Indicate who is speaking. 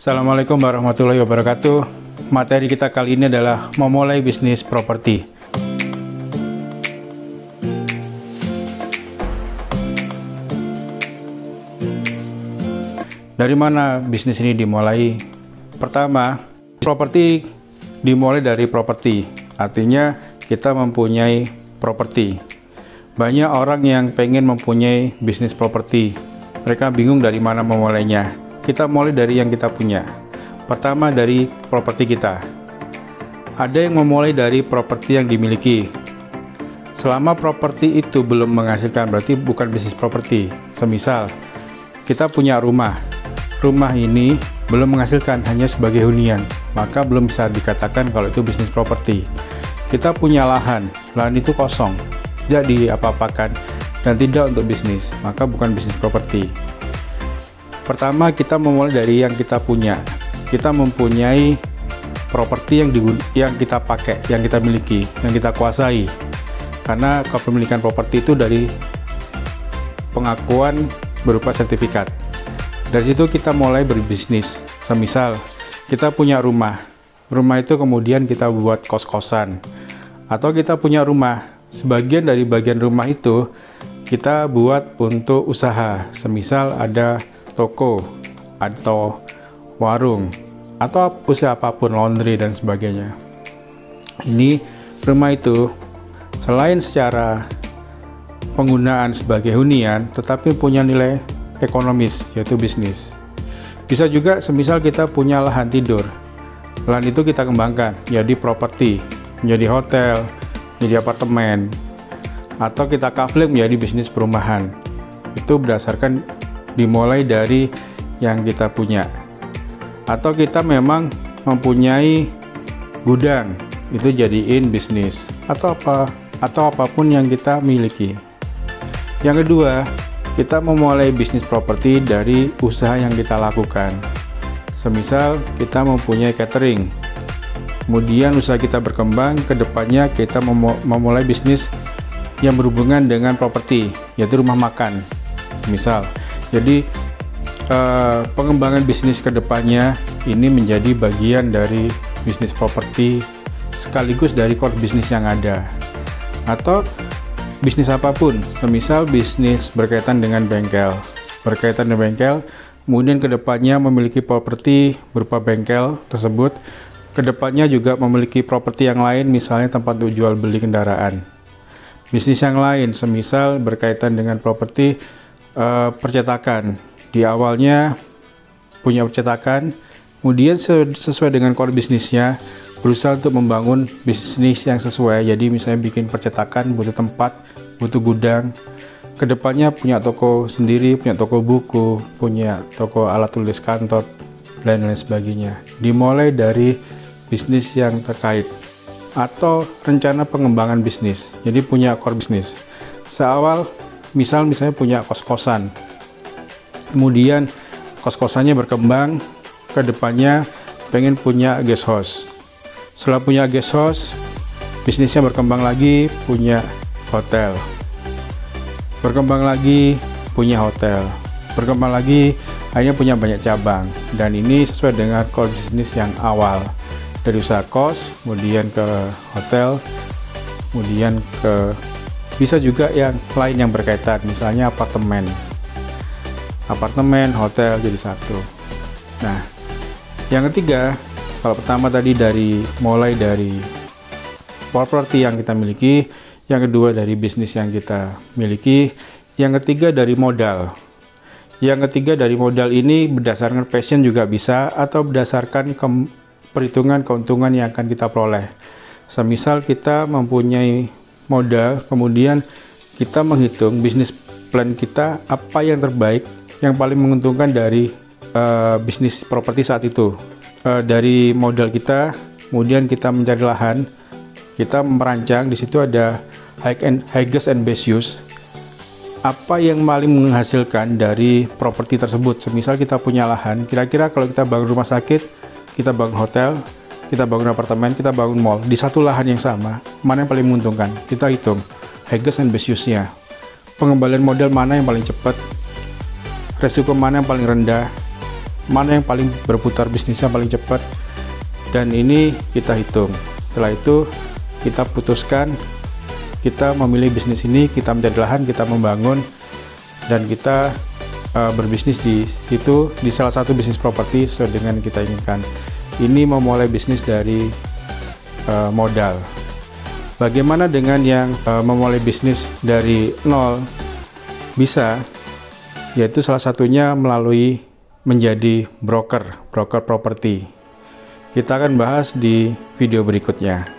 Speaker 1: Assalamualaikum warahmatullahi wabarakatuh. Materi kita kali ini adalah memulai bisnis properti. Dari mana bisnis ini dimulai? Pertama, properti dimulai dari properti. Artinya kita mempunyai properti. Banyak orang yang pengen mempunyai bisnis properti. Mereka bingung dari mana memulainya. Kita mulai dari yang kita punya. Pertama, dari properti kita. Ada yang memulai dari properti yang dimiliki. Selama properti itu belum menghasilkan, berarti bukan bisnis properti. Semisal, kita punya rumah. Rumah ini belum menghasilkan, hanya sebagai hunian. Maka belum bisa dikatakan kalau itu bisnis properti. Kita punya lahan. Lahan itu kosong, tidak diapa-apakan, dan tidak untuk bisnis. Maka bukan bisnis properti. Pertama, kita memulai dari yang kita punya. Kita mempunyai properti yang kita pakai, yang kita miliki, yang kita kuasai. Karena kepemilikan properti itu dari pengakuan berupa sertifikat. Dari situ kita mulai berbisnis. Semisal, kita punya rumah. Rumah itu kemudian kita buat kos-kosan. Atau kita punya rumah. Sebagian dari bagian rumah itu kita buat untuk usaha. Semisal ada toko atau warung atau usaha apapun, laundry dan sebagainya. Ini rumah itu selain secara penggunaan sebagai hunian, tetapi punya nilai ekonomis, yaitu bisnis. Bisa juga semisal kita punya lahan tidur. Lahan itu kita kembangkan jadi properti, menjadi hotel, menjadi apartemen, atau kita kafling menjadi bisnis perumahan. Itu berdasarkan dimulai dari yang kita punya. Atau kita memang mempunyai gudang, itu jadiin bisnis. Atau apapun yang kita miliki. Yang kedua, kita memulai bisnis properti dari usaha yang kita lakukan. Semisal kita mempunyai catering, kemudian usaha kita berkembang, ke depannya kita memulai bisnis yang berhubungan dengan properti, yaitu rumah makan. Semisal, jadi pengembangan bisnis ke depannya ini menjadi bagian dari bisnis properti sekaligus dari core bisnis yang ada. Atau bisnis apapun, semisal bisnis berkaitan dengan bengkel. Berkaitan dengan bengkel, kemudian ke depannya memiliki properti berupa bengkel tersebut. Ke depannya juga memiliki properti yang lain, misalnya tempat untuk jual beli kendaraan. Bisnis yang lain, semisal berkaitan dengan properti percetakan. Di awalnya punya percetakan, kemudian sesuai dengan core bisnisnya berusaha untuk membangun bisnis yang sesuai. Jadi misalnya bikin percetakan, butuh tempat, butuh gudang. Kedepannya punya toko sendiri, punya toko buku, punya toko alat tulis kantor, dan lain sebagainya. Dimulai dari bisnis yang terkait atau rencana pengembangan bisnis. Jadi punya core bisnis. Seawal misalnya punya kos-kosan, kemudian kos-kosannya berkembang, ke depannya pengen punya guest house. Setelah punya guest house, bisnisnya berkembang lagi, punya hotel. Berkembang lagi, punya hotel. Berkembang lagi, akhirnya punya banyak cabang. Dan ini sesuai dengan core bisnis yang awal. Dari usaha kos, kemudian ke hotel, kemudian ke bisa juga yang lain yang berkaitan, misalnya apartemen, hotel jadi satu. Nah, yang ketiga, kalau pertama tadi mulai dari properti yang kita miliki, yang kedua dari bisnis yang kita miliki, yang ketiga dari modal. Yang ketiga dari modal ini berdasarkan passion juga bisa, atau berdasarkan perhitungan keuntungan yang akan kita peroleh. Semisal kita mempunyai modal, kemudian kita menghitung bisnis plan kita apa yang terbaik, yang paling menguntungkan dari bisnis properti saat itu. Dari modal kita, kemudian kita mencari lahan, kita merancang. Di situ ada highest and best use. Apa yang paling menghasilkan dari properti tersebut? Semisal kita punya lahan, kira-kira kalau kita bangun rumah sakit, kita bangun hotel, kita bangun apartemen, kita bangun mall di satu lahan yang sama, mana yang paling menguntungkan? Kita hitung highest and best use-nya. Pengembalian modal mana yang paling cepat, resiko mana yang paling rendah, mana yang paling berputar bisnisnya paling cepat, dan ini kita hitung. Setelah itu kita putuskan, kita memilih bisnis ini, kita mencari lahan, kita membangun, dan kita berbisnis di situ, di salah satu bisnis properti sesuai dengan kita inginkan. Ini memulai bisnis dari modal. Bagaimana dengan yang memulai bisnis dari nol? Bisa, yaitu salah satunya melalui menjadi broker properti. Kita akan bahas di video berikutnya.